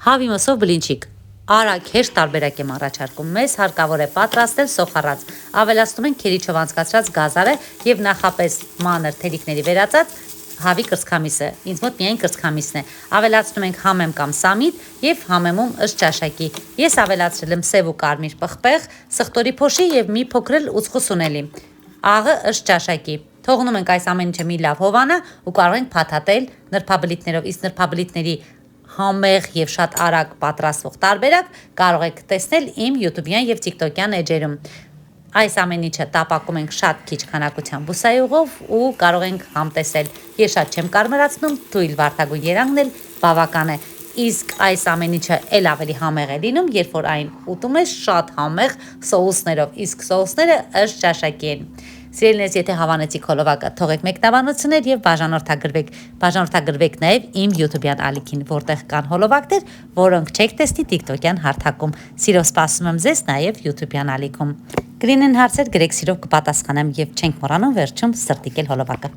Հավի մսով բլինչիկ։ Արագ հեշտ տարբերակ եմ առաջարկում։ Մեզ հարկավոր է պատրաստել սոխառած, ավելացնում ենք քերիչով անցկացրած գազարը եւ նախապես մանր թելիկների վերածած հավի կրծքամիսը։ Ինձ մոտ միայն կրծքամիսն է։ Ավելացնում ենք համեմ կամ սամիտ եւ համեմում ըստ ճաշակի։ Ես ավելացրել եմ սև ու կարմիր պղպեղ, սխտորի փոշի եւ մի փոքր ուծխուս ունելի։ Աղը ըստ ճաշակի։ Թողնում ենք այս ամեն ինչը մի լավ հովանա ու կարող ենք փաթաթել նրբաբլիթներով, իսկ նրբաբլիթների համեղ եւ շատ արագ պատրաստվող տարբերակ կարող եք տեսնել իմ YouTube-յան եւ TikTok-յան էջերում։ Այս ամեն ինչը տապակում ենք շատ քիչ քանակությամբ բուսայուղով ու կարող ենք համտեսել։ Ես շատ չեմ կարմրացնում, թույլ վարդագույն երանգն էլ բավական է։ Իսկ այս ամեն ինչը էլ ավելի համեղ է լինում, երբ որ այն ուտում ես շատ համեղ սոուսներով, իսկ սոուսները ըստ ճաշակի են։ Սիրելիներս, եթե հավանեցիք հոլովակը, թողեք մեկնաբանություններ եւ բաժանորդագրվեք նաեւ իմ YouTube-յան ալիքին, որտեղ կան հոլովակներ, որոնք չեք տեսնի TikTok-յան հարթակում։ Սիրով սպասում եմ ձեզ նաեւ YouTube-յան ալիքում։ Գրինեն հարցեր գրեք, սիրով կպատասխանեմ եւ չենք մոռանում վերջում սրտիկել հոլովակը։